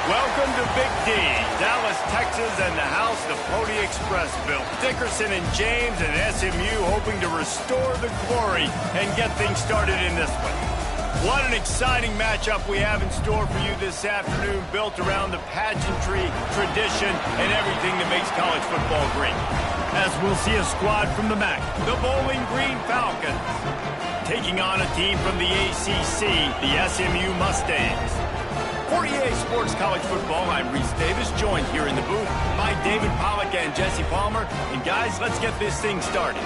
Welcome to Big D, Dallas, Texas, and the house the Pony Express built. Dickerson and James and SMU hoping to restore the glory and get things started in this one. What an exciting matchup we have in store for you this afternoon, built around the pageantry, tradition, and everything that makes college football great. As we'll see a squad from the MAC, the Bowling Green Falcons, taking on a team from the ACC, the SMU Mustangs. For EA Sports College Football, I'm Reese Davis, joined here in the booth by David Pollack and Jesse Palmer. And guys, let's get this thing started.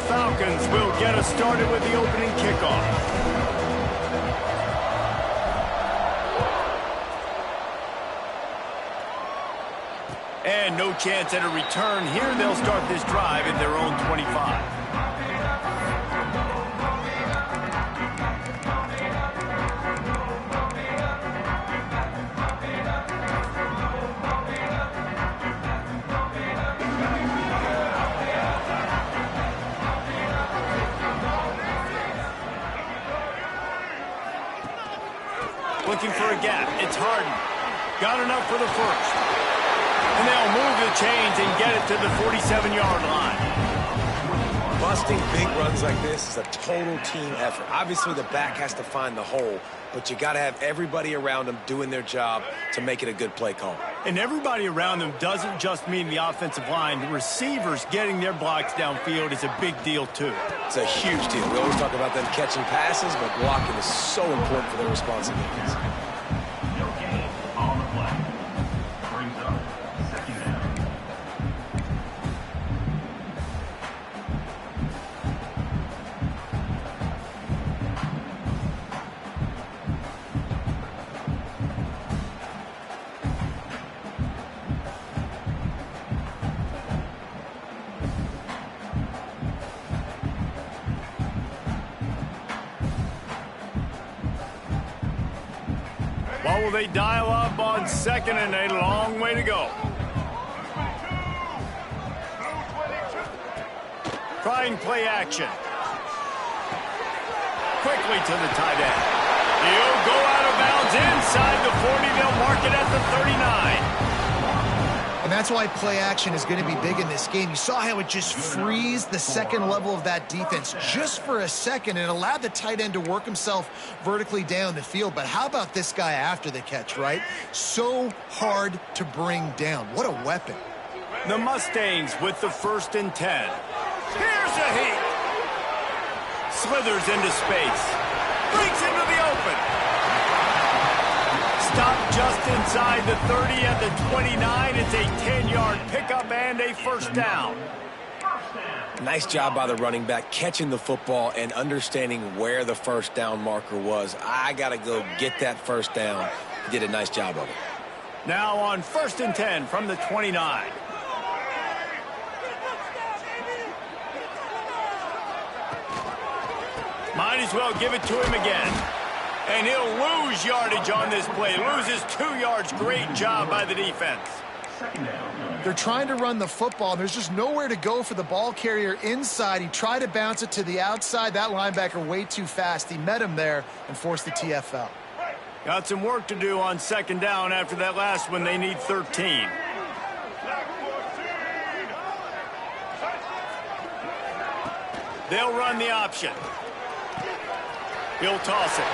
Falcons will get us started with the opening kickoff. And no chance at a return here. They'll start this drive at their own 25. Looking for a gap. It's Harden. Got enough for the first. And they'll move the chains and get it to the 47-yard line. Busting big runs like this is a total team effort. Obviously, the back has to find the hole, but you got to have everybody around them doing their job to make it a good play call. And everybody around them doesn't just mean the offensive line. The receivers getting their blocks downfield is a big deal, too. It's a huge deal. We always talk about them catching passes, but blocking is so important for their responsibilities. What will they dial up on second and a long way to go? Trying play action. Quickly to the tight end. He'll go out of bounds inside the 40. They'll mark it at the 39. And that's why play action is going to be big in this game. You saw how it just frees the second level of that defense just for a second and allowed the tight end to work himself vertically down the field. But how about this guy after the catch, right? So hard to bring down. What a weapon. The Mustangs with the 1st and 10. Here's a heat. Slithers into space. Breaks into the open. Stop just inside the 30 at the 29. It's a 10-yard pickup and a first down. Nice job by the running back catching the football and understanding where the first down marker was. I got to go get that first down. He did a nice job of it. Now on 1st and 10 from the 29. Might as well give it to him again. And he'll lose yardage on this play. Loses 2 yards. Great job by the defense. They're trying to run the football. There's just nowhere to go for the ball carrier inside. He tried to bounce it to the outside. That linebacker way too fast. He met him there and forced the TFL. Got some work to do on 2nd down after that last one. They need 13. They'll run the option. He'll toss it.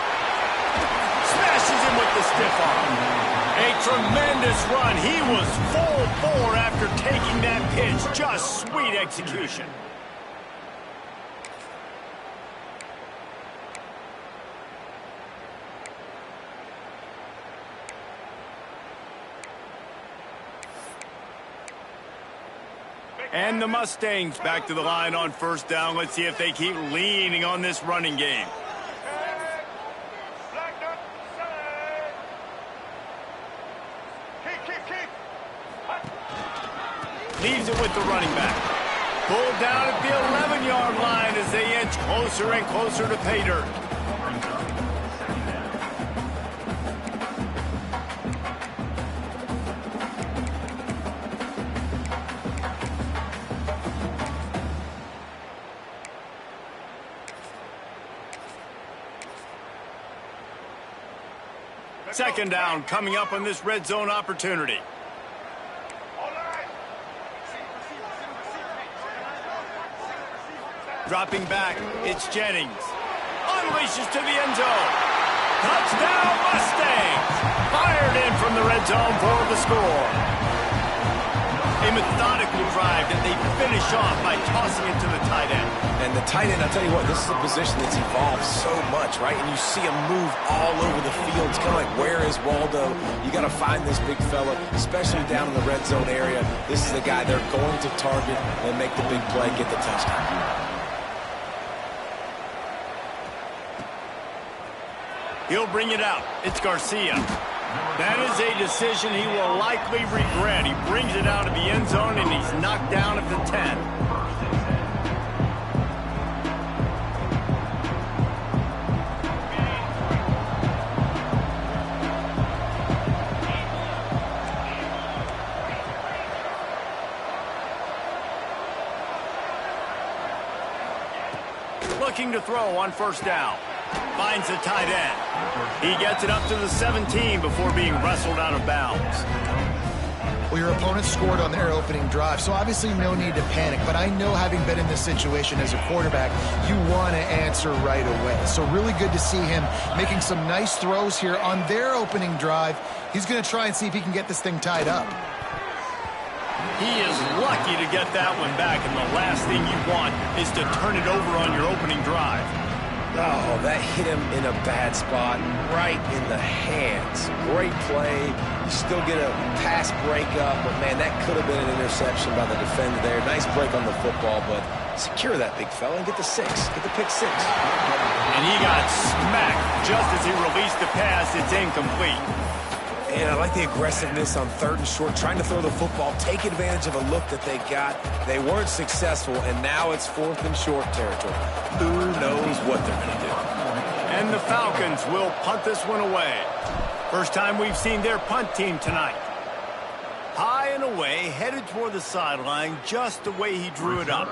Smashes him with the stiff arm. A tremendous run. He was full bore after taking that pitch. Just sweet execution. And the Mustangs back to the line on 1st down. Let's see if they keep leaning on this running game. Leaves it with the running back. Pulled down at the 11-yard line as they inch closer and closer to pay dirt. Second down coming up on this red zone opportunity. Dropping back, it's Jennings. Unleashes to the end zone. Touchdown Mustangs! Fired in from the red zone for the score. A methodical drive that they finish off by tossing it to the tight end. And the tight end, I'll tell you what, this is a position that's evolved so much, right? And you see him move all over the field. It's kind of like, where is Waldo? You got to find this big fella, especially down in the red zone area. This is the guy they're going to target and make the big play, get the touchdown. He'll bring it out. It's Garcia. That is a decision he will likely regret. He brings it out of the end zone, and he's knocked down at the 10. Looking to throw on first down. Finds the tight end. He gets it up to the 17 before being wrestled out of bounds. Well, your opponent scored on their opening drive, so obviously no need to panic. But I know, having been in this situation as a quarterback, you want to answer right away. So really good to see him making some nice throws here on their opening drive. He's going to try and see if he can get this thing tied up. He is lucky to get that one back, and the last thing you want is to turn it over on your opening drive. Oh, that hit him in a bad spot, right in the hands. Great play. You still get a pass breakup, but, man, that could have been an interception by the defender there. Nice break on the football, but secure that big fella and get the 6. Get the pick 6. And he got smacked just as he released the pass. It's incomplete. And I like the aggressiveness on 3rd and short, trying to throw the football, take advantage of a look that they got. They weren't successful, and now it's 4th and short territory. Who knows what they're going to do? And the Falcons will punt this one away. First time we've seen their punt team tonight. High and away, headed toward the sideline, just the way he drew it up.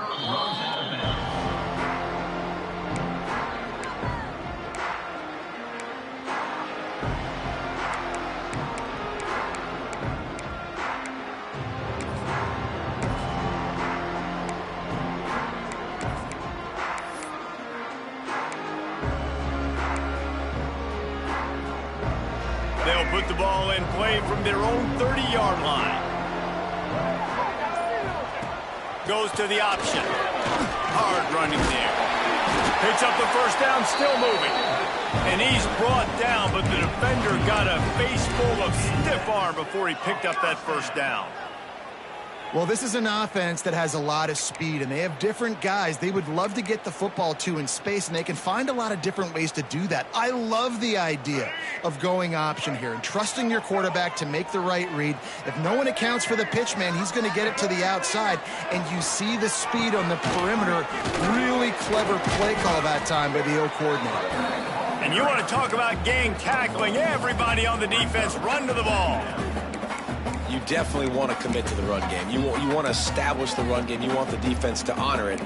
They'll put the ball in play from their own 30-yard line. Goes to the option. Hard running there. Picks up the first down, still moving. And he's brought down, but the defender got a face full of stiff arm before he picked up that first down. Well, this is an offense that has a lot of speed, and they have different guys they would love to get the football to in space, and they can find a lot of different ways to do that. I love the idea of going option here and trusting your quarterback to make the right read. If no one accounts for the pitch, man, he's going to get it to the outside, and you see the speed on the perimeter. Really clever play call that time by the O coordinator. And you want to talk about gang tackling, everybody on the defense run to the ball. You definitely want to commit to the run game. You want to establish the run game. You want the defense to honor it.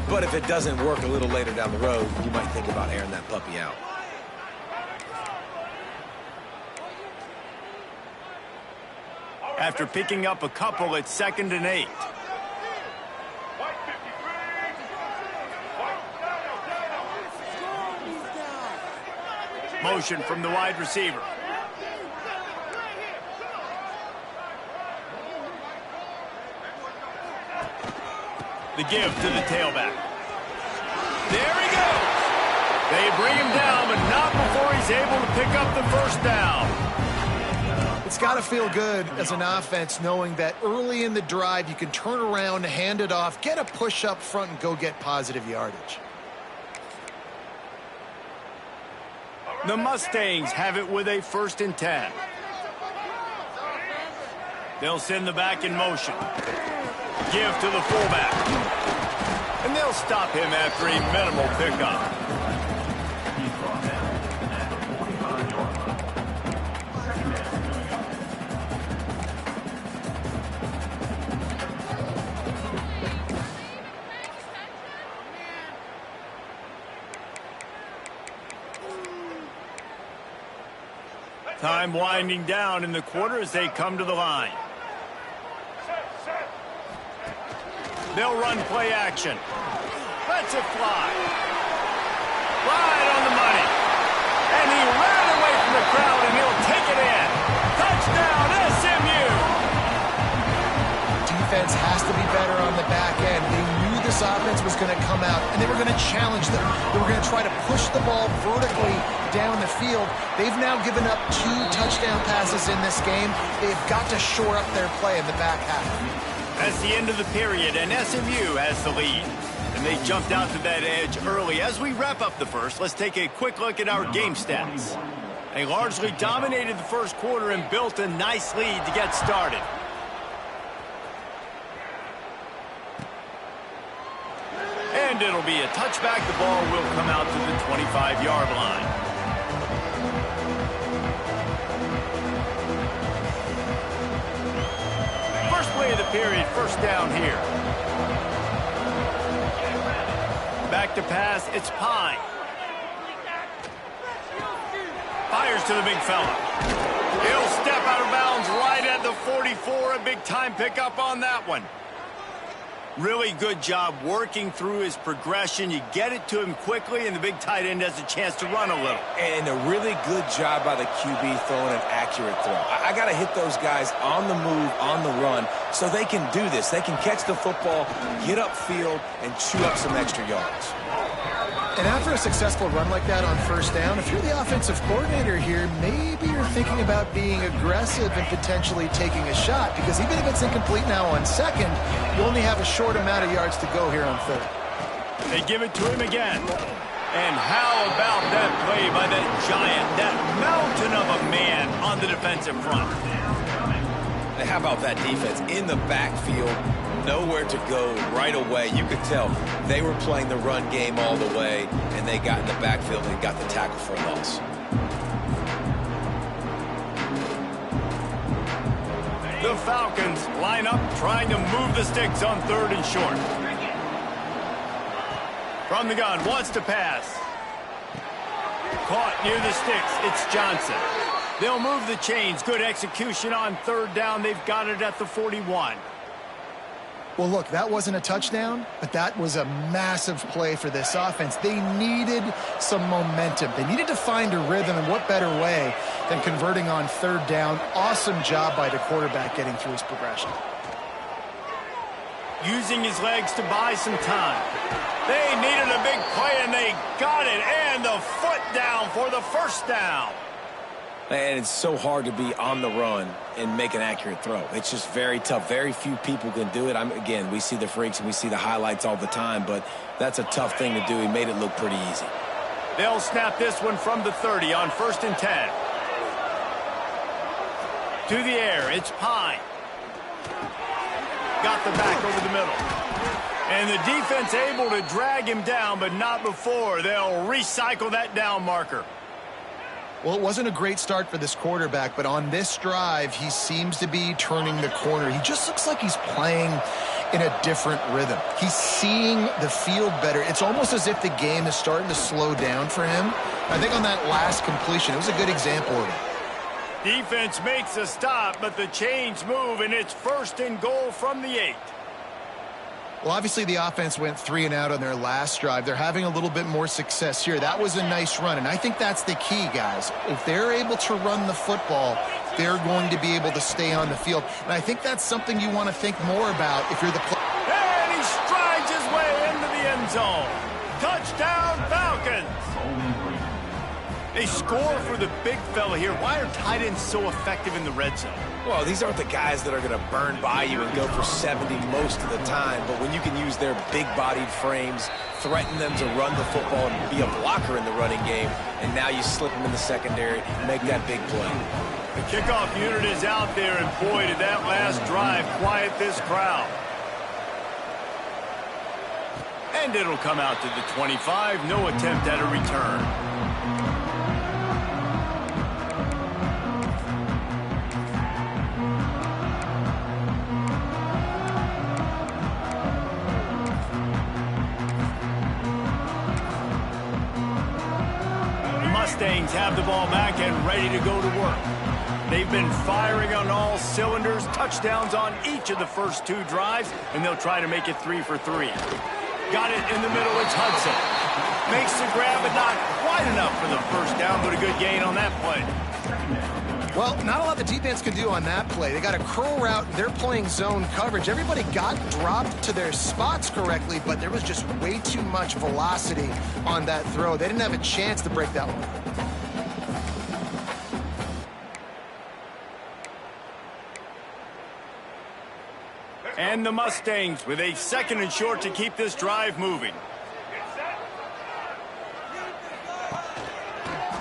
But if it doesn't work a little later down the road, you might think about airing that puppy out. After picking up a couple, it's 2nd and 8. Motion from the wide receiver. The give to the tailback. There he goes. They bring him down, but not before he's able to pick up the first down. It's got to feel good as an offense knowing that early in the drive you can turn around, hand it off, get a push up front, and go get positive yardage. The Mustangs have it with a 1st and 10. They'll send the back in motion. Give to the fullback. And they'll stop him after a minimal pickup. Time winding down in the quarter as they come to the line. They'll run play action. Lets it fly. Right on the money. And he ran away from the crowd, and he'll take it in. Touchdown, SMU! Defense has to be better on the back end. They knew this offense was going to come out, and they were going to challenge them. They were going to try to push the ball vertically down the field. They've now given up 2 touchdown passes in this game. They've got to shore up their play in the back half. That's the end of the period, and SMU has the lead. And they jumped out to that edge early. As we wrap up the first, let's take a quick look at our game stats. They largely dominated the first quarter and built a nice lead to get started. And it'll be a touchback. The ball will come out to the 25-yard line. First play of the period, first down here. Back to pass, it's Pine. Fires to the big fella. He'll step out of bounds right at the 44. A big time pickup on that one. Really good job working through his progression. You get it to him quickly, and the big tight end has a chance to run a little. And a really good job by the QB throwing an accurate throw. I got to hit those guys on the move, on the run, so they can do this. They can catch the football, get upfield, and chew up some extra yards. And after a successful run like that on first down, if you're the offensive coordinator here, maybe you're thinking about being aggressive and potentially taking a shot, because even if it's incomplete now on second, you only have a short amount of yards to go here on third. They give it to him again. And how about that play by that giant, that mountain of a man on the defensive front? And how about that defense in the backfield? Nowhere to go right away. You could tell they were playing the run game all the way, and they got in the backfield and got the tackle for a loss. The Falcons line up trying to move the sticks on third and short. From the gun, wants to pass. Caught near the sticks, it's Johnson. They'll move the chains. Good execution on third down. They've got it at the 41. Well, look, that wasn't a touchdown, but that was a massive play for this offense. They needed some momentum. They needed to find a rhythm, and what better way than converting on third down. Awesome job by the quarterback getting through his progression. Using his legs to buy some time. They needed a big play, and they got it, and the foot down for the first down. And it's so hard to be on the run and make an accurate throw. It's just very tough. Very few people can do it. Again, we see the freaks and we see the highlights all the time, but that's a tough thing to do. He made it look pretty easy. They'll snap this one from the 30 on 1st and 10. To the air, it's Pine. Got the back over the middle. And the defense able to drag him down, but not before. They'll recycle that down marker. Well, it wasn't a great start for this quarterback, but on this drive, he seems to be turning the corner. He just looks like he's playing in a different rhythm. He's seeing the field better. It's almost as if the game is starting to slow down for him. I think on that last completion, it was a good example of it. Defense makes a stop, but the chains move, and it's 1st and goal from the 8. Well, obviously the offense went 3 and out on their last drive. They're having a little bit more success here. That was a nice run, and I think that's the key, guys. If they're able to run the football, they're going to be able to stay on the field. And I think that's something you want to think more about if you're the player. And he strides his way into the end zone. Touchdown, Falcons. They score for the big fella here. Why are tight ends so effective in the red zone? Well, these aren't the guys that are going to burn by you and go for 70 most of the time, but when you can use their big-bodied frames, threaten them to run the football and be a blocker in the running game, and now you slip them in the secondary and make that big play. The kickoff unit is out there, and boy, did that last drive quiet this crowd. And it'll come out to the 25. No attempt at a return. Mustangs have the ball back and ready to go to work. They've been firing on all cylinders, touchdowns on each of the first 2 drives, and they'll try to make it 3 for 3. Got it in the middle, it's Hudson. Makes the grab, but not quite enough for the first down, but a good gain on that play. Well, not a lot the defense can do on that play. They got a curl route, they're playing zone coverage. Everybody got dropped to their spots correctly, but there was just way too much velocity on that throw. They didn't have a chance to break that one. And the Mustangs with a 2nd and short to keep this drive moving.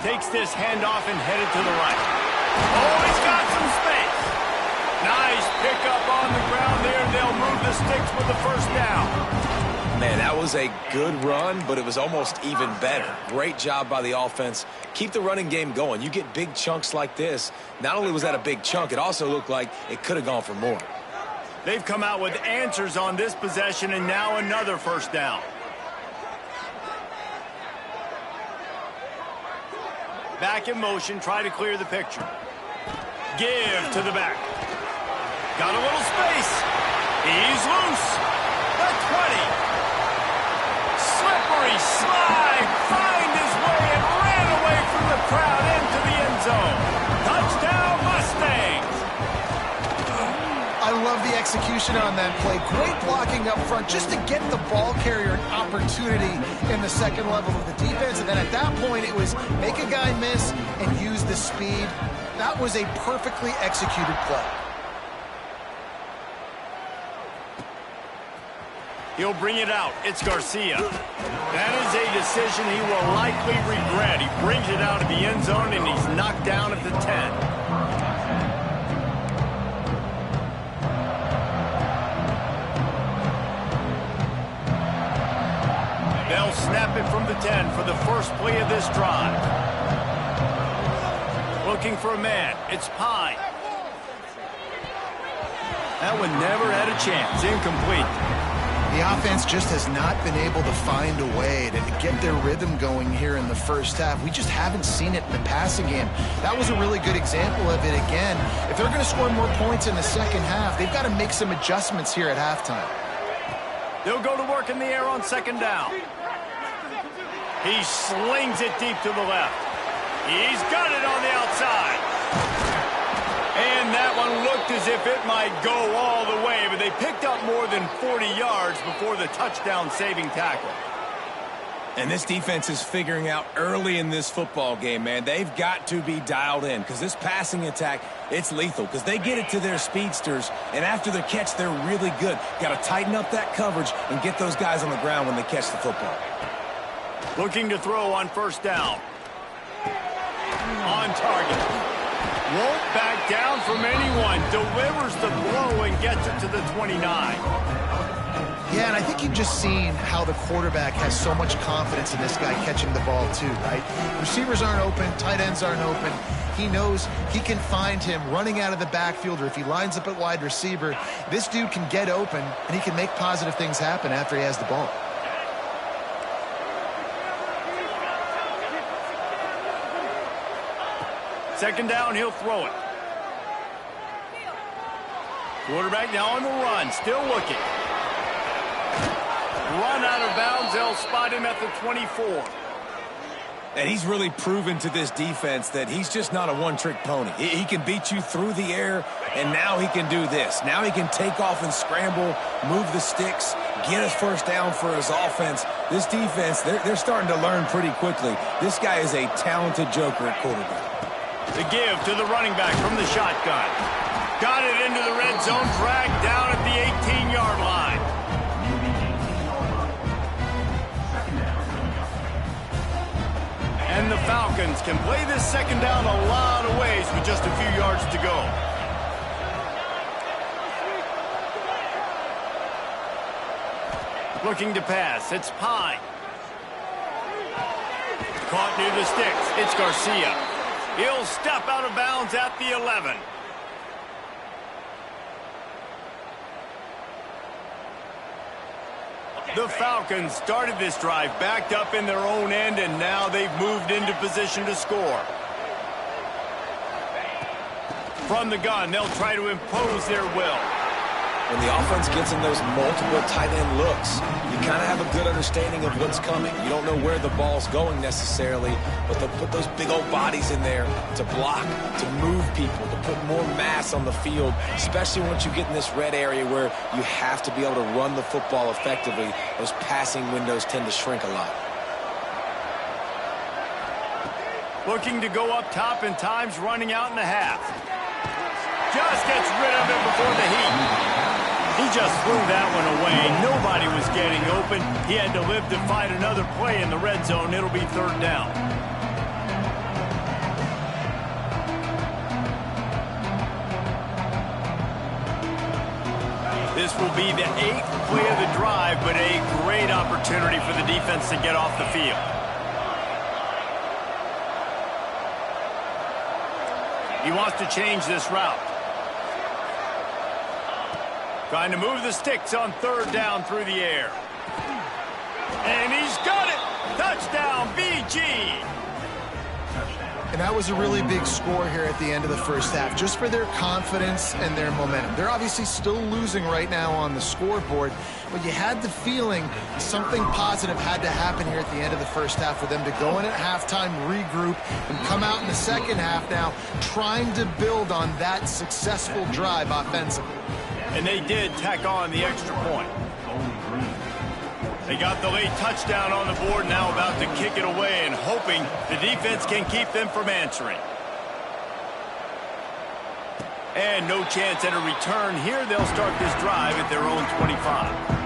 Takes this handoff and headed to the right. Oh, he's got some space. Nice pickup on the ground there. They'll move the sticks for the first down. Man, that was a good run, but it was almost even better. Great job by the offense. Keep the running game going. You get big chunks like this. Not only was that a big chunk, it also looked like it could have gone for more. They've come out with answers on this possession, and now another first down. Back in motion, try to clear the picture. Give to the back. Got a little space. He's loose. The 20. Slippery slide. Find his way and ran away from the crowd into the end zone. Touchdown, Mustangs. I love the execution on that play. Great blocking up front just to get the ball carrier an opportunity in the 2nd level of the defense. And then at that point, it was make a guy miss and use the speed. That was a perfectly executed play. He'll bring it out. It's Garcia. That is a decision he will likely regret. He brings it out of the end zone, and he's knocked down at the 10. They'll snap it from the 10 for the first play of this drive. Looking for a man. It's Pine. That one never had a chance. Incomplete. The offense just has not been able to find a way to get their rhythm going here in the first half. We just haven't seen it in the passing game. That was a really good example of it again. If they're going to score more points in the second half, they've got to make some adjustments here at halftime. They'll go to work in the air on 2nd down. He slings it deep to the left. He's got it on the outside. And that one looked as if it might go all the way, but they picked up more than 40 yards before the touchdown-saving tackle. And this defense is figuring out early in this football game, man. They've got to be dialed in because this passing attack, it's lethal because they get it to their speedsters, and after the catch, they're really good. Got to tighten up that coverage and get those guys on the ground when they catch the football. Looking to throw on 1st down. On target. Won't back down from anyone. Delivers the blow and gets it to the 29. Yeah, and I think you've just seen how the quarterback has so much confidence in this guy catching the ball too, right? Receivers aren't open, tight ends aren't open. He knows he can find him running out of the backfield, or if he lines up at wide receiver, this dude can get open and he can make positive things happen after he has the ball. Second down, he'll throw it. Quarterback now on the run, still looking. Run out of bounds, they'll spot him at the 24. And he's really proven to this defense that he's just not a one-trick pony. He can beat you through the air, and now he can do this. Now he can take off and scramble, move the sticks, get us first down for his offense. This defense, they're starting to learn pretty quickly. This guy is a talented joker at quarterback. The give to the running back from the shotgun. Got it into the red zone, dragged down at the 18-yard line. And the Falcons can play this second down a lot of ways with just a few yards to go. Looking to pass. It's Pine. Caught near the sticks. It's Garcia. He'll step out of bounds at the 11. The Falcons started this drive backed up in their own end, and now they've moved into position to score. From the gun, they'll try to impose their will. When the offense gets in those multiple tight end looks, you kind of have a good understanding of what's coming. You don't know where the ball's going necessarily, but they'll put those big old bodies in there to block, to move people, to put more mass on the field, especially once you get in this red area where you have to be able to run the football effectively. Those passing windows tend to shrink a lot. Looking to go up top, and time's running out in the half. Just gets rid of it before the heat. He just threw that one away. Nobody was getting open. He had to live to fight another play in the red zone. It'll be third down. This will be the 8th play of the drive, but a great opportunity for the defense to get off the field. He wants to change this route. Trying to move the sticks on third down through the air. And he's got it! Touchdown, BG! And that was a really big score here at the end of the first half, just for their confidence and their momentum. They're obviously still losing right now on the scoreboard, but you had the feeling something positive had to happen here at the end of the first half for them to go in at halftime, regroup, and come out in the second half now trying to build on that successful drive offensively. And they did tack on the extra point. They got the late touchdown on the board, now about to kick it away and hoping the defense can keep them from answering. And no chance at a return here. They'll start this drive at their own 25.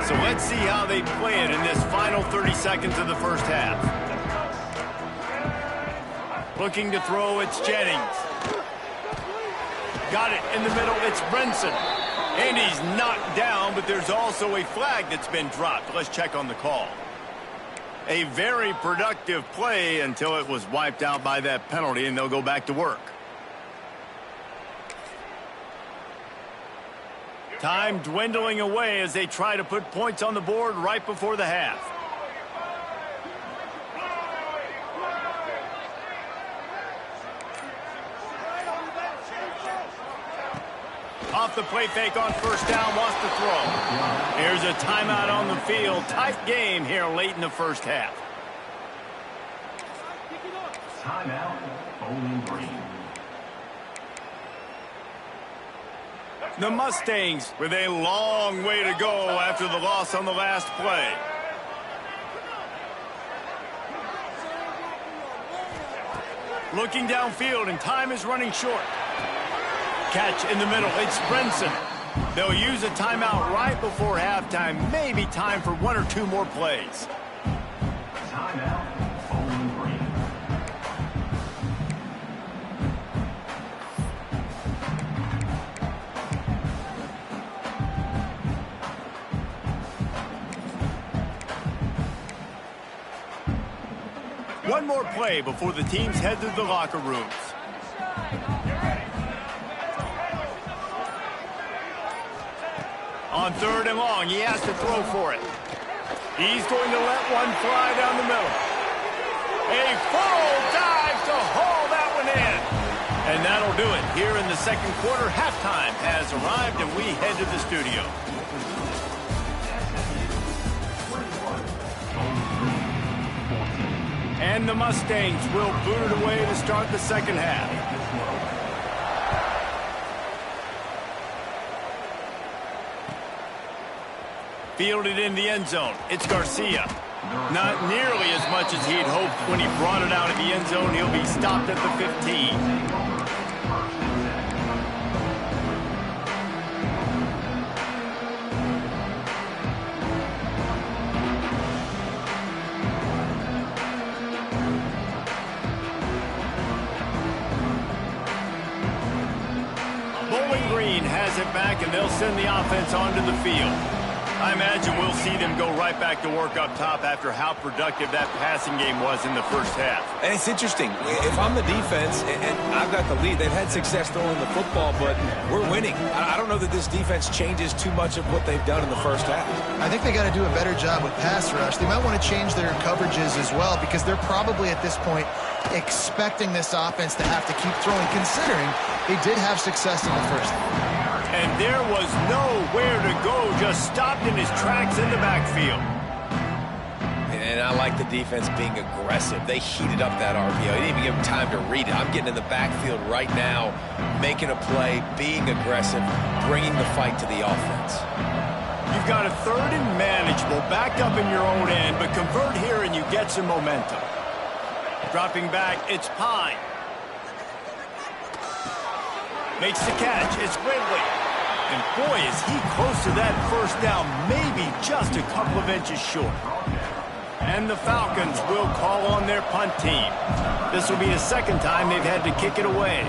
So let's see how they play it in this final 30 seconds of the first half. Looking to throw, it's Jennings. Got it in the middle, it's Brinson. And he's knocked down, but there's also a flag that's been dropped. Let's check on the call. A very productive play until it was wiped out by that penalty, and they'll go back to work. Time dwindling away as they try to put points on the board right before the half. Off the play fake on first down, wants to throw. Here's a timeout on the field. Tight game here late in the first half. Timeout, Bowling Green. The Mustangs with a long way to go after the loss on the last play. Looking downfield, and time is running short. Catch in the middle, it's Brinson. They'll use a timeout right before halftime. Maybe time for one or two more plays. Timeout, Bowling Green. One more play before the teams head to the locker rooms. On third and long, he has to throw for it. He's going to let one fly down the middle. A full dive to haul that one in. And that'll do it here in the second quarter. Halftime has arrived, and we head to the studio. And the Mustangs will boot it away to start the second half. Fielded in the end zone. It's Garcia. Not nearly as much as he'd hoped when he brought it out of the end zone. He'll be stopped at the 15. Bowling Green has it back, and they'll send the offense onto the field. I imagine we'll see them go right back to work up top after how productive that passing game was in the first half. And it's interesting. If I'm the defense and I've got the lead, they've had success throwing the football, but we're winning. I don't know that this defense changes too much of what they've done in the first half. I think they got to do a better job with pass rush. They might want to change their coverages as well, because they're probably at this point expecting this offense to have to keep throwing, considering they did have success in the first half. And there was nowhere to go, just stopped in his tracks in the backfield. And I like the defense being aggressive. They heated up that RPO. They didn't even give him time to read it. I'm getting in the backfield right now, making a play, being aggressive, bringing the fight to the offense. You've got a third and manageable, backed up in your own end, but convert here and you get some momentum. Dropping back, it's Pine. Makes the catch, it's Ridley. And boy, is he close to that first down, maybe just a couple of inches short. And the Falcons will call on their punt team. This will be the second time they've had to kick it away.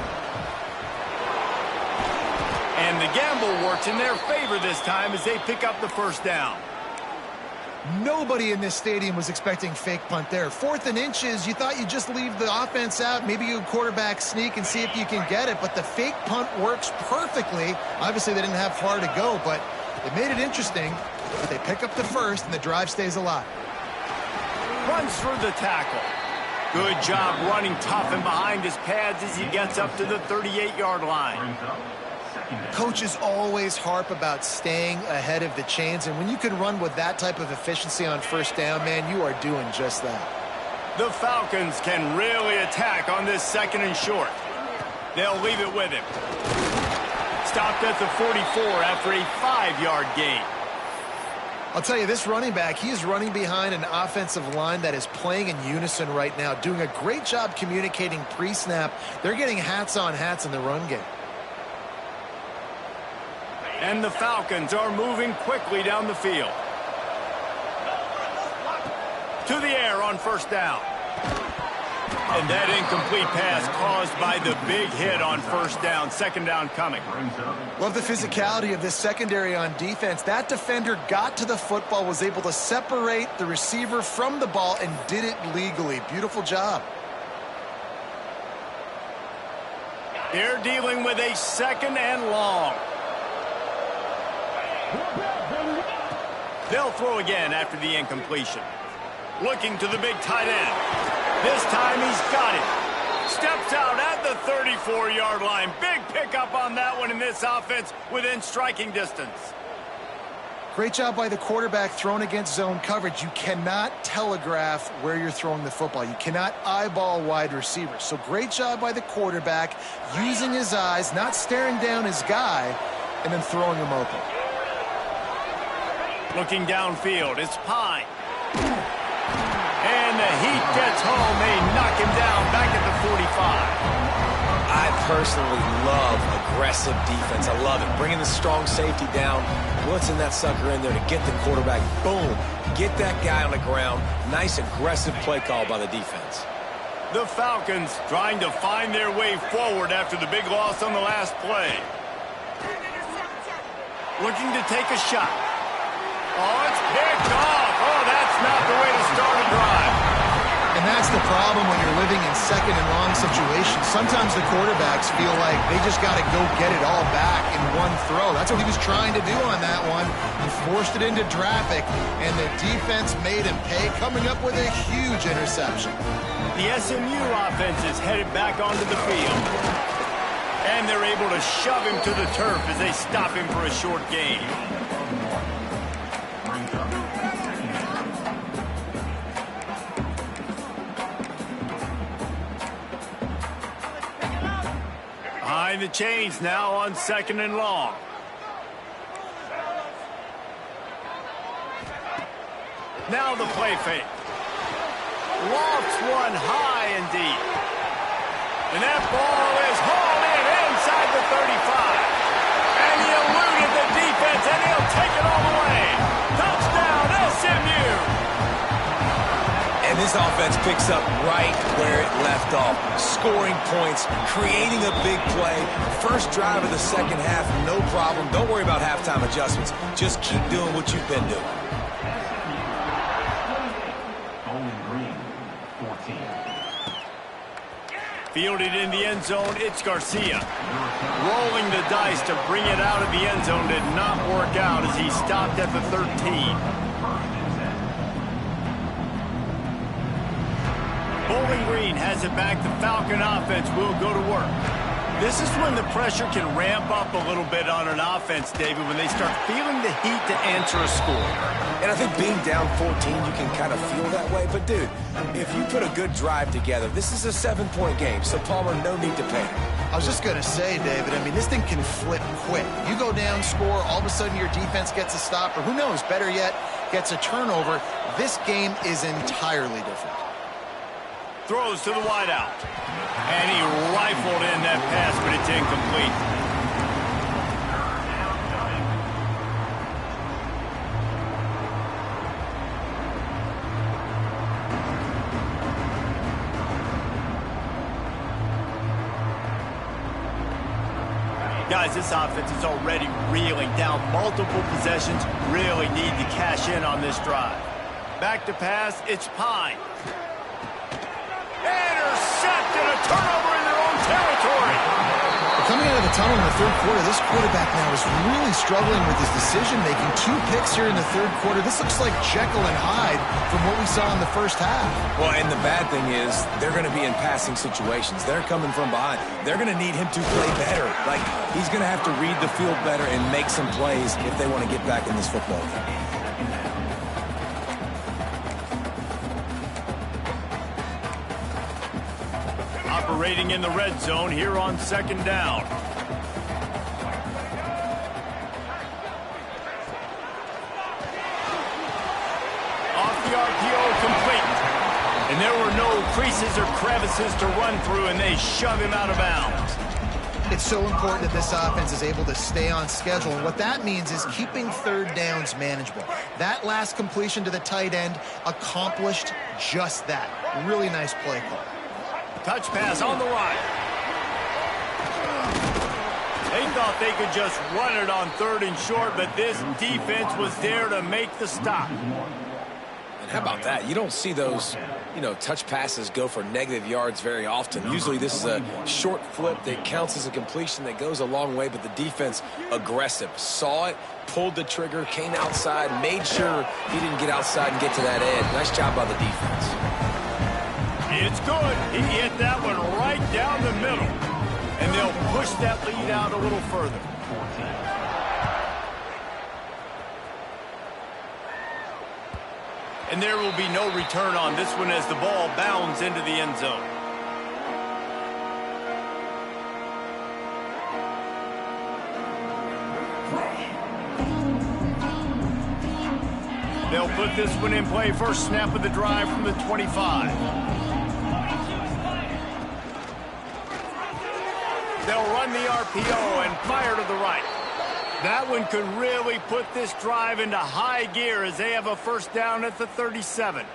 And the gamble works in their favor this time as they pick up the first down. Nobody in this stadium was expecting fake punt there. 4th and inches, you thought you'd just leave the offense out, maybe you quarterback sneak and see if you can get it, but the fake punt works perfectly. Obviously, they didn't have far to go, but it made it interesting. But they pick up the first, and the drive stays alive. Runs through the tackle. Good job running tough and behind his pads as he gets up to the 38-yard line. Coaches always harp about staying ahead of the chains, and when you can run with that type of efficiency on first down, man, you are doing just that. The Falcons can really attack on this 2nd and short. They'll leave it with him. Stopped at the 44 after a 5-yard gain. I'll tell you, this running back, he is running behind an offensive line that is playing in unison right now, doing a great job communicating pre-snap. They're getting hats on hats in the run game. And the Falcons are moving quickly down the field. To the air on first down. And that incomplete pass caused by the big hit on first down. 2nd down coming. Love the physicality of this secondary on defense. That defender got to the football, was able to separate the receiver from the ball, and did it legally. Beautiful job. They're dealing with a 2nd and long. They'll throw again after the incompletion. Looking to the big tight end. This time he's got it. Steps out at the 34-yard line. Big pickup on that one in this offense within striking distance. Great job by the quarterback thrown against zone coverage. You cannot telegraph where you're throwing the football. You cannot eyeball wide receivers. So great job by the quarterback using his eyes, not staring down his guy, and then throwing him open. Looking downfield, it's Pine. And the heat gets home. They knock him down back at the 45. I personally love aggressive defense. I love it. Bringing the strong safety down, blitzing that sucker in there to get the quarterback. Boom. Get that guy on the ground. Nice aggressive play call by the defense. The Falcons trying to find their way forward after the big loss on the last play. Looking to take a shot. Oh, it's picked off. Oh, that's not the way to start a drive. And that's the problem when you're living in 2nd and long situations. Sometimes the quarterbacks feel like they just got to go get it all back in one throw. That's what he was trying to do on that one. He forced it into traffic, and the defense made him pay, coming up with a huge interception. The SMU offense is headed back onto the field. And they're able to shove him to the turf as they stop him for a short gain. Behind the chains now on 2nd and long. Now the play fake. Lofts one high and deep. And that ball is hauled in inside the 35. And he eluded the defense, and he'll take it all the way. Touchdown, SMU! And this This offense picks up right where it left off. Scoring points, creating a big play. First drive of the second half, no problem. Don't worry about halftime adjustments. Just keep doing what you've been doing. Bowling Green, 14. Fielded in the end zone, it's Garcia. Rolling the dice to bring it out of the end zone did not work out as he stopped at the 13. Bowling Green has it back. The Falcon offense will go to work. This is when the pressure can ramp up a little bit on an offense, David, when they start feeling the heat to answer a score. And I think being down 14, you can kind of feel that way. But, dude, if you put a good drive together, this is a 7-point game. So, Palmer, no need to panic. I was just going to say, David, I mean, this thing can flip quick. You go down, score, all of a sudden your defense gets a stop, or who knows, better yet, gets a turnover. This game is entirely different. Throws to the wideout. And he rifled in that pass, but it's incomplete. Guys, this offense is already reeling down multiple possessions. Really need to cash in on this drive. Back to pass, it's Pine. Intercepted, a turnover in their own territory. Coming out of the tunnel in the third quarter, this quarterback now is really struggling with his decision-making. 2 picks here in the third quarter. This looks like Jekyll and Hyde from what we saw in the first half. Well, and the bad thing is they're going to be in passing situations. They're coming from behind. They're going to need him to play better. Like, he's going to have to read the field better and make some plays if they want to get back in this football game. Operating in the red zone here on second down. Off the RPO, complete. And there were no creases or crevices to run through, and they shove him out of bounds. It's so important that this offense is able to stay on schedule, and what that means is keeping third downs manageable. That last completion to the tight end accomplished just that. Really nice play call. Touch pass on the right. They thought they could just run it on 3rd and short, but this defense was there to make the stop. And how about that? You don't see those, touch passes go for negative yards very often. Usually this is a short flip that counts as a completion that goes a long way, but the defense aggressive. Saw it, pulled the trigger, came outside, made sure he didn't get outside and get to that edge. Nice job by the defense. It's good. He hit that one right down the middle. And they'll push that lead out a little further. And there will be no return on this one as the ball bounds into the end zone. They'll put this one in play. First snap of the drive from the 25. They'll run the RPO and fire to the right. That one could really put this drive into high gear as they have a first down at the 37.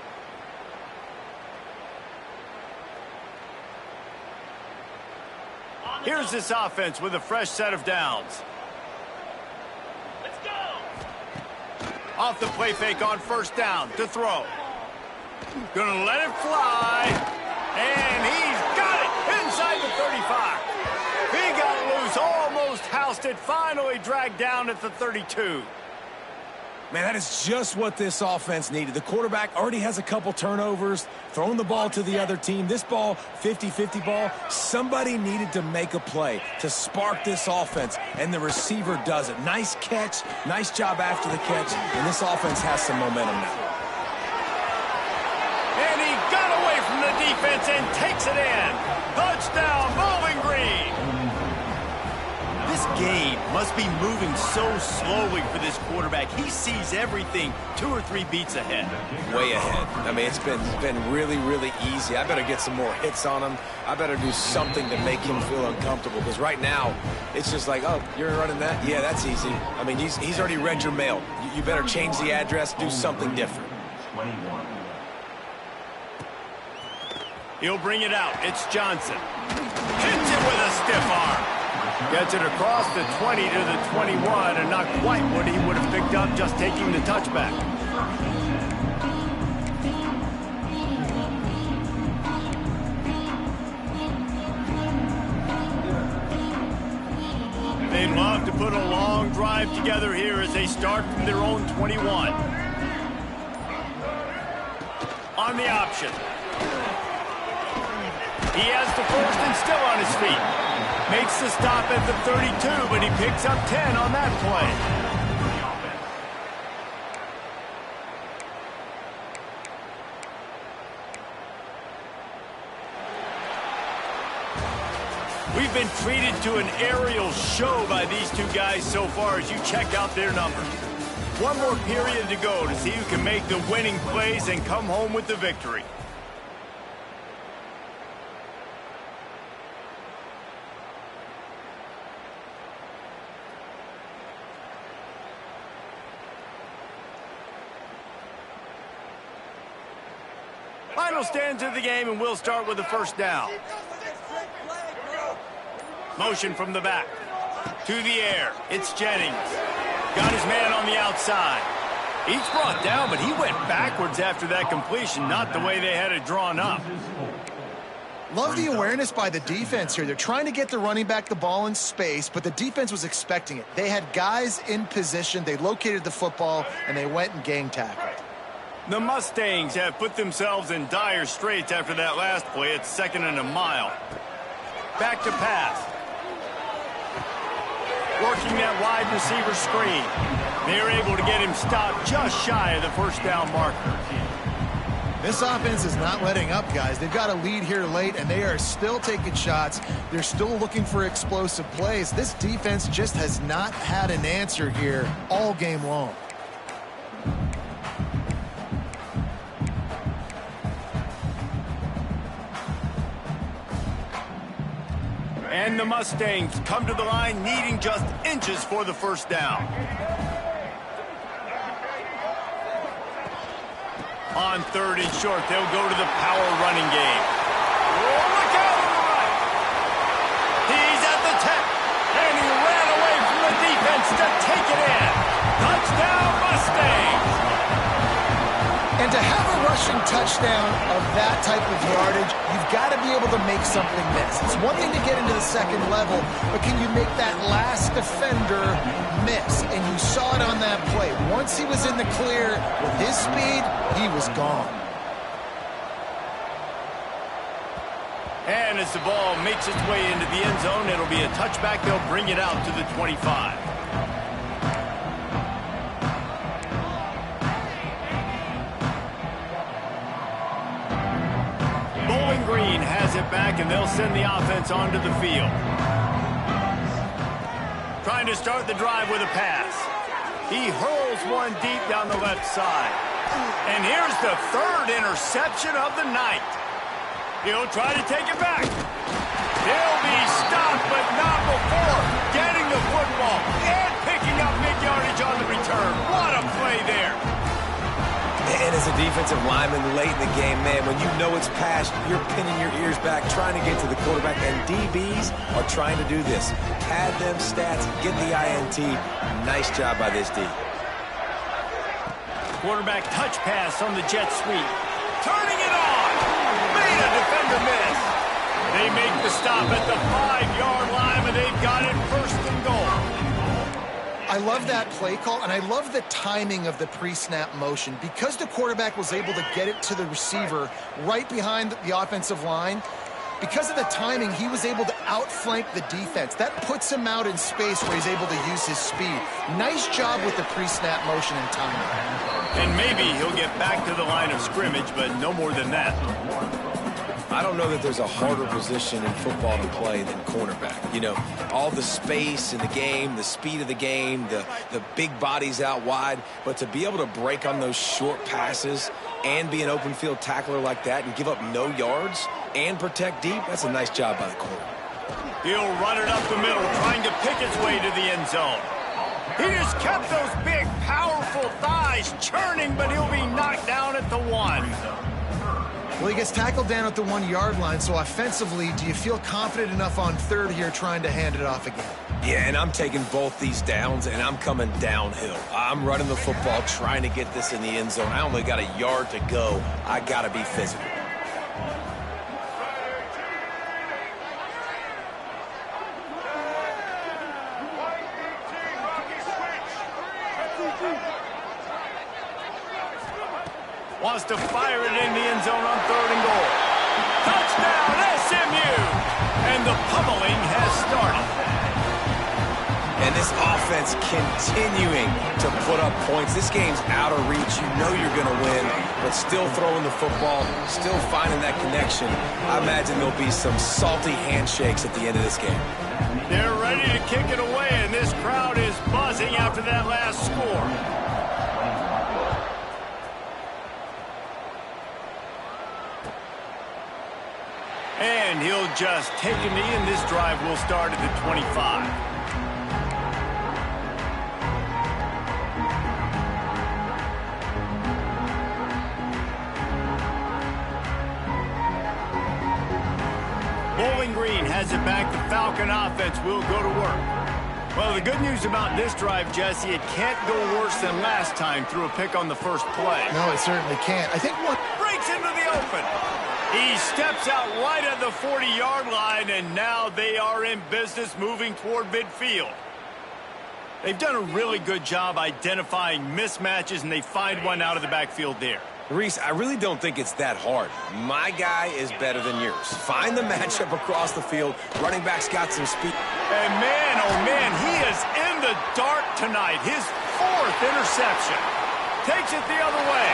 Here's this offense with a fresh set of downs. Let's go. Off the play fake on first down to throw. Gonna let it fly. And he's got it inside the 35. He got loose, almost housed it, finally dragged down at the 32. Man, that is just what this offense needed. The quarterback already has a couple turnovers, throwing the ball to the other team. This ball, 50-50 ball, somebody needed to make a play to spark this offense, and the receiver does it. Nice catch, nice job after the catch, and this offense has some momentum now. And he got away from the defense and takes it in. Touchdown, Bowling Green. This game must be moving so slowly for this quarterback. He sees everything 2 or 3 beats ahead. Way ahead. I mean, it's been really, really easy. I better get some more hits on him. I better do something to make him feel uncomfortable, because right now it's just like, oh, you're running that? Yeah, that's easy. I mean, he's already read your mail. You better change the address, do something different. 21. He'll bring it out. It's Johnson. Hits it with a stiff arm. Gets it across the 20 to the 21, and not quite what he would have picked up just taking the touchback. They'd love to put a long drive together here as they start from their own 21. On the option. He has the first and still on his feet. Makes the stop at the 32, but he picks up 10 on that play. We've been treated to an aerial show by these two guys so far as you check out their numbers. One more period to go to see who can make the winning plays and come home with the victory. Final stands of the game, and we'll start with the first down. Motion from the back. To the air. It's Jennings. Got his man on the outside. He's brought down, but he went backwards after that completion, not the way they had it drawn up. Love the awareness by the defense here. They're trying to get the running back the ball in space, but the defense was expecting it. They had guys in position. They located the football, and they went and gang tackled. The Mustangs have put themselves in dire straits after that last play. It's 2nd and a mile. Back to pass. Working that wide receiver screen. They are able to get him stopped just shy of the first down marker. This offense is not letting up, guys. They've got a lead here late, and they are still taking shots. They're still looking for explosive plays. This defense just has not had an answer here all game long. And the Mustangs come to the line needing just inches for the first down. On 3rd and short, they'll go to the power running game. Oh, look out on the right. He's at the 10, and he ran away from the defense to take it in. Touchdown, Mustangs. And to have a rushing touchdown of that type of yardage, you've got to be able to make something miss. It's one thing to get into the second level, but can you make that last defender miss? And you saw it on that play. Once he was in the clear with his speed, he was gone. And as the ball makes its way into the end zone, it'll be a touchback. They'll bring it out to the 25. Green has it back, and they'll send the offense onto the field. Trying to start the drive with a pass. He hurls one deep down the left side. And here's the 3rd interception of the night. He'll try to take it back. He'll be stopped, but not before getting the football and picking up big yardage on the return. What a play there. And as a defensive lineman late in the game, man, when you know it's past, you're pinning your ears back, trying to get to the quarterback, and DBs are trying to do this. Pad them stats, get the INT. Nice job by this D. Quarterback touch pass on the jet sweep. Turning it on. Made a defender miss. They make the stop at the 5-yard line, and they've got it 1st and goal. I love that play call, and I love the timing of the pre-snap motion. Because the quarterback was able to get it to the receiver right behind the offensive line, because of the timing, he was able to outflank the defense. That puts him out in space where he's able to use his speed. Nice job with the pre-snap motion and timing. And maybe he'll get back to the line of scrimmage, but no more than that. I don't know that there's a harder position in football to play than cornerback. You know, all the space in the game, the speed of the game, the big bodies out wide. But to be able to break on those short passes and be an open field tackler like that and give up no yards and protect deep, that's a nice job by the corner. He'll run it up the middle, trying to pick its way to the end zone. He just kept those big, powerful thighs churning, but he'll be knocked down at the 1. Well, he gets tackled down at the 1-yard line, so offensively, do you feel confident enough on third here trying to hand it off again? Yeah, and I'm taking both these downs, and I'm coming downhill. I'm running the football, trying to get this in the end zone. I only got a yard to go. I got to be physical. Wants to fire it in the end zone on 3rd and goal. Touchdown, SMU! And the pummeling has started. And this offense continuing to put up points. This game's out of reach. You know you're going to win, but still throwing the football, still finding that connection. I imagine there'll be some salty handshakes at the end of this game. They're ready to kick it away, and this crowd is buzzing after that last score. And he'll just take a knee, and this drive will start at the 25. Bowling Green has it back. The Falcon offense will go to work. Well, the good news about this drive, Jesse, it can't go worse than last time through a pick on the first play. No, it certainly can't. I think one Breaks into the open. He steps out right at the 40-yard line, and now they are in business moving toward midfield. They've done a really good job identifying mismatches, and they find one out of the backfield there. Reese, I really don't think it's that hard. My guy is better than yours. Find the matchup across the field. Running back's got some speed. And man, oh man, he is in the dark tonight. His 4th interception. Takes it the other way.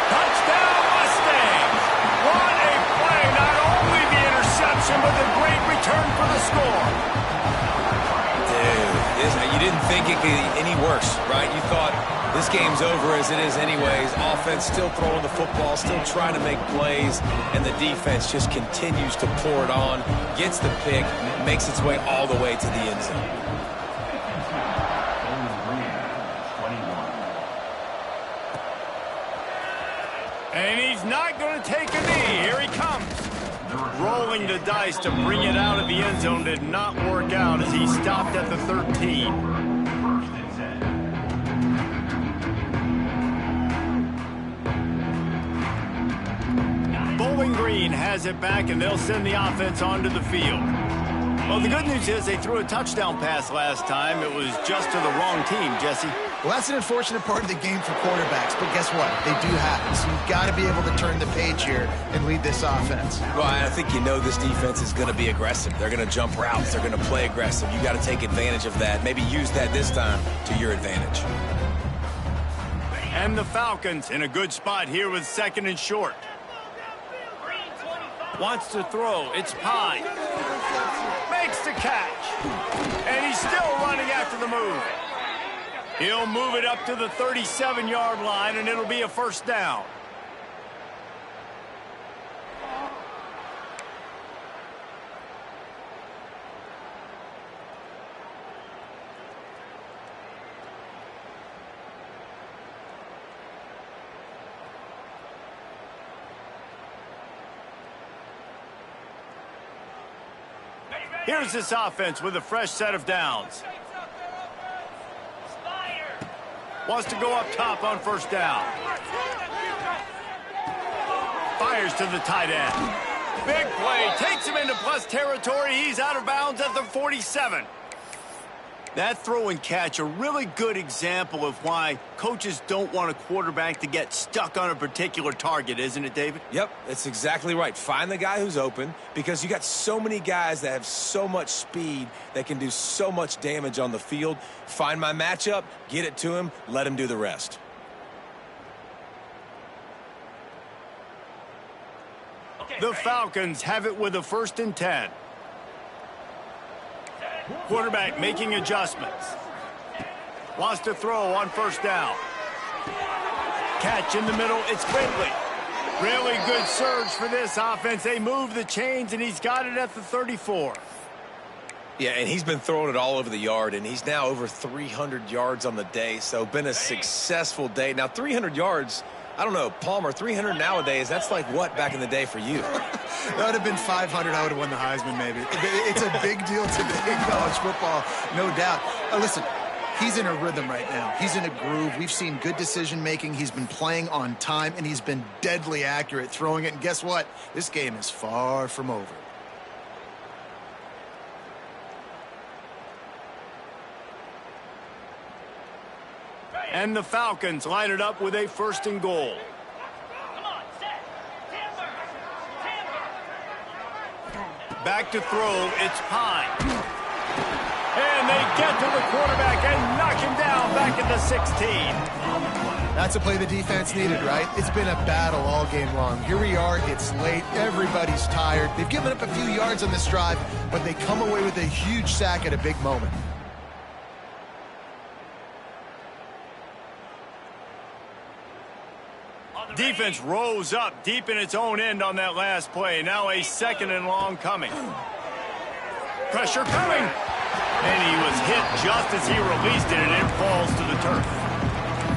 Touchdown, Mustangs. What a play. Not only the interception, but the great return for the score. Dude, you didn't think it could get any worse, right? You thought this game's over as it is anyways. Offense still throwing the football, still trying to make plays, and the defense just continues to pour it on, gets the pick, makes its way all the way to the end zone. And he's not going to take a knee. Here he comes. Rolling the dice to bring it out of the end zone did not work out as he stopped at the 13. Bowling Green has it back, and they'll send the offense onto the field. Well, the good news is they threw a touchdown pass last time. It was just to the wrong team, Jesse. Well, that's an unfortunate part of the game for quarterbacks, but guess what? They do happen, so you've got to be able to turn the page here and lead this offense. Well, I think you know this defense is going to be aggressive. They're going to jump routes. They're going to play aggressive. You got to take advantage of that. Maybe use that this time to your advantage. And the Falcons in a good spot here with 2nd and short. Wants to throw. It's Pine. Makes the catch. And he's still running after the move. He'll move it up to the 37-yard line, and it'll be a 1st down. Here's this offense with a fresh set of downs. Wants to go up top on 1st down. Fires to the tight end. Big play. Takes him into plus territory. He's out of bounds at the 47. That throw and catch, a really good example of why coaches don't want a quarterback to get stuck on a particular target, isn't it, David? Yep, that's exactly right. Find the guy who's open, because you got so many guys that have so much speed that can do so much damage on the field. Find my matchup, get it to him, let him do the rest. The Falcons have it with a 1st and 10. Quarterback making adjustments. Wants to throw on 1st down. Catch in the middle. It's Ridley. Really good surge for this offense. They move the chains, and he's got it at the 34. Yeah, and he's been throwing it all over the yard, and he's now over 300 yards on the day, so been a successful day. Now, 300 yards I don't know, Palmer, 300 nowadays, that's like what back in the day for you? That would have been 500. I would have won the Heisman, maybe. It's a big deal today in college football, no doubt. Listen, he's in a rhythm right now. He's in a groove. We've seen good decision-making. He's been playing on time, and he's been deadly accurate throwing it. And guess what? This game is far from over. And the Falcons line it up with a 1st and goal. Back to throw, it's Pine. And they get to the quarterback and knock him down back at the 16. That's a play the defense needed, right? It's been a battle all game long. Here we are, it's late, everybody's tired. They've given up a few yards on this drive, but they come away with a huge sack at a big moment. Defense rose up deep in its own end on that last play. Now a 2nd and long coming. Pressure coming. And he was hit just as he released it, and it falls to the turf.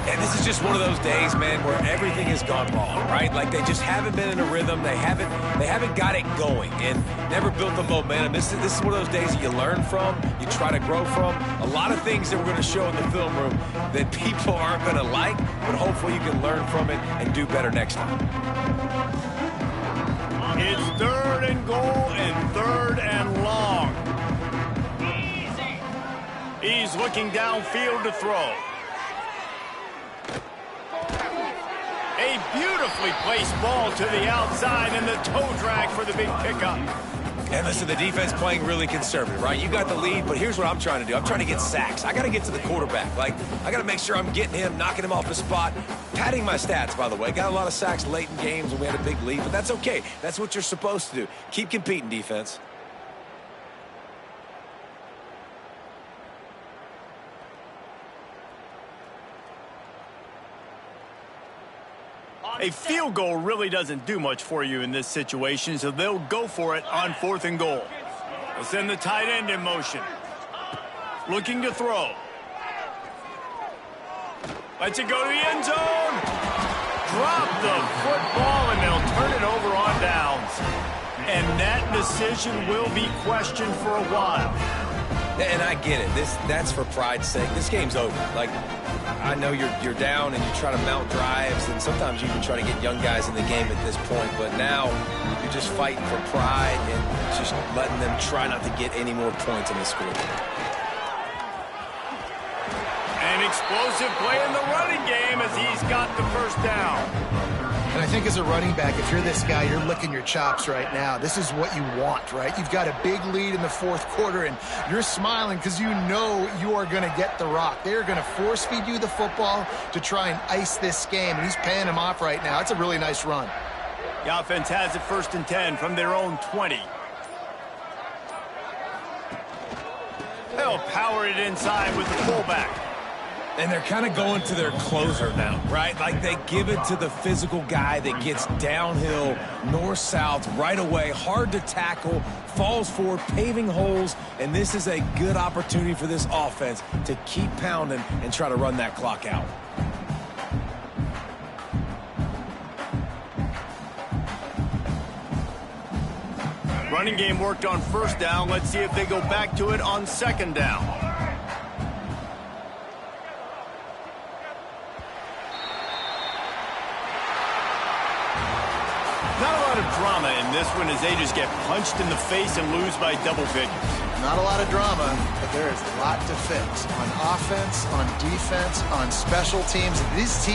And this is just one of those days, man, where everything has gone wrong, right? Like they just haven't been in a rhythm. They haven't got it going and never built the momentum. This is one of those days that you learn from, you try to grow from. A lot of things that we're going to show in the film room that people aren't going to like, but hopefully you can learn from it and do better next time. It's 3rd and goal and 3rd and long. He's looking downfield to throw. A beautifully placed ball to the outside and the toe drag for the big pickup. And listen, the defense playing really conservative, right? You got the lead, but here's what I'm trying to do. I'm trying to get sacks. I got to get to the quarterback. Like, I got to make sure I'm getting him, knocking him off the spot. Padding my stats, by the way. Got a lot of sacks late in games when we had a big lead, but that's okay. That's what you're supposed to do. Keep competing, defense. A field goal really doesn't do much for you in this situation, so they'll go for it on 4th and goal. They'll send the tight end in motion. Looking to throw. Lets it go to the end zone. Drop the football, and they'll turn it over on downs. And that decision will be questioned for a while. And I get it. That's for pride's sake. This game's over. Like, I know you're down and you try to mount drives, and sometimes you can try to get young guys in the game at this point, but now you're just fighting for pride and just letting them try not to get any more points on the scoreboard. An explosive play in the running game as he's got the 1st down. And I think as a running back, if you're this guy, you're licking your chops right now. This is what you want, right? You've got a big lead in the 4th quarter, and you're smiling because you know you are going to get the rock. They're going to force feed you the football to try and ice this game, and he's paying him off right now. It's a really nice run. The offense has it 1st and 10 from their own 20. They'll power it inside with the fullback. And they're kind of going to their closer now, right? Like they give it to the physical guy that gets downhill, north-south, right away, hard to tackle, falls forward, paving holes, and this is a good opportunity for this offense to keep pounding and try to run that clock out. Running game worked on 1st down. Let's see if they go back to it on 2nd down. Not a lot of drama in this one as they just get punched in the face and lose by double figures. Not a lot of drama, but there is a lot to fix on offense, on defense, on special teams. These teams